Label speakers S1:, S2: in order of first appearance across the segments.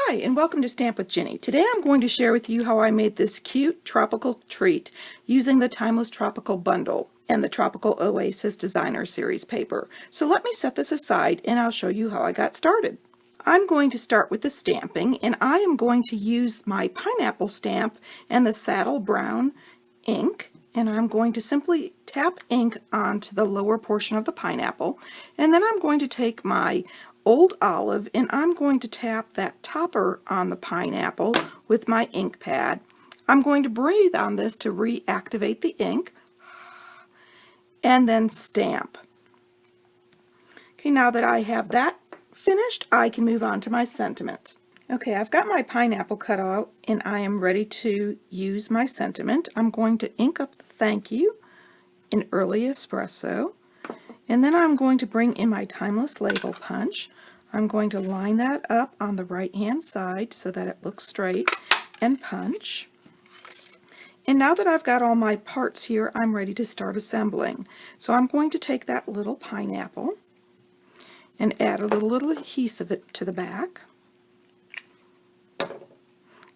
S1: Hi, and welcome to Stamp with Ginny. Today I'm going to share with you how I made this cute tropical treat using the Timeless Tropical Bundle and the Tropical Oasis Designer Series paper. So let me set this aside and I'll show you how I got started. I'm going to start with the stamping, and I am going to use my pineapple stamp and the saddle brown ink, and I'm going to simply tap ink onto the lower portion of the pineapple, and then I'm going to take my old olive and I'm going to tap that topper on the pineapple with my ink pad. I'm going to breathe on this to reactivate the ink and then stamp. Okay, now that I have that finished, I can move on to my sentiment. Okay, I've got my pineapple cut out and I am ready to use my sentiment. I'm going to ink up the thank you in early espresso, and then I'm going to bring in my timeless label punch. I'm going to line that up on the right hand side so that it looks straight and punch. And now that I've got all my parts here, I'm ready to start assembling. So I'm going to take that little pineapple and add a little adhesive to the back.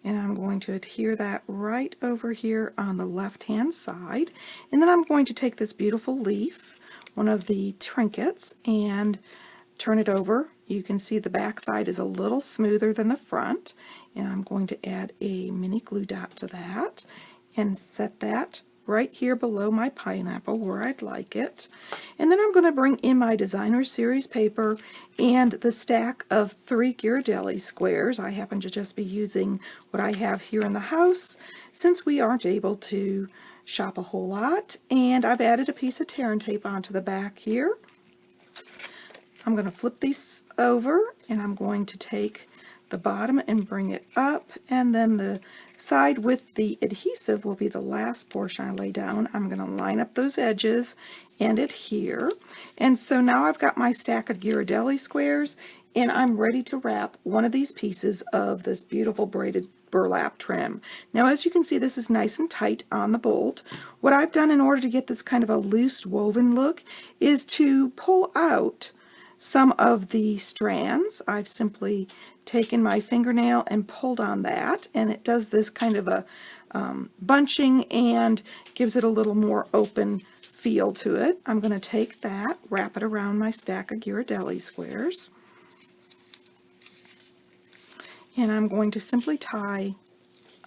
S1: And I'm going to adhere that right over here on the left hand side. And then I'm going to take this beautiful leaf, one of the trinkets, and turn it over. You can see the back side is a little smoother than the front, and I'm going to add a mini glue dot to that and set that right here below my pineapple where I'd like it. And then I'm going to bring in my Designer Series paper and the stack of 3 Ghirardelli squares. I happen to just be using what I have here in the house since we aren't able to shop a whole lot, and I've added a piece of tear and tape onto the back here. I'm going to flip these over, and I'm going to take the bottom and bring it up, and then the side with the adhesive will be the last portion I lay down. I'm going to line up those edges and adhere. And so now I've got my stack of Ghirardelli squares, and I'm ready to wrap one of these pieces of this beautiful braided burlap trim. Now, as you can see, this is nice and tight on the bolt. What I've done in order to get this kind of a loose woven look is to pull out some of the strands. I've simply taken my fingernail and pulled on that, and it does this kind of a bunching and gives it a little more open feel to it. I'm going to take that, wrap it around my stack of Ghirardelli squares, and I'm going to simply tie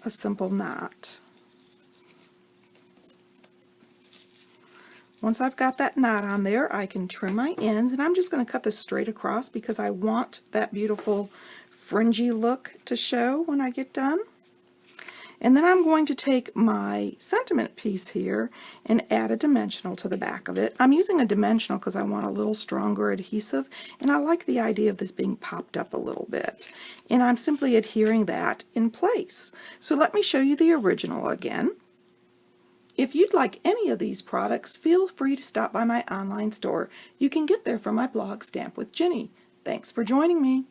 S1: a simple knot. Once I've got that knot on there, I can trim my ends, and I'm just going to cut this straight across because I want that beautiful fringy look to show when I get done. And then I'm going to take my sentiment piece here and add a dimensional to the back of it. I'm using a dimensional because I want a little stronger adhesive, and I like the idea of this being popped up a little bit. And I'm simply adhering that in place. So let me show you the original again. If you'd like any of these products, feel free to stop by my online store. You can get there from my blog, Stamp with Ginny. Thanks for joining me.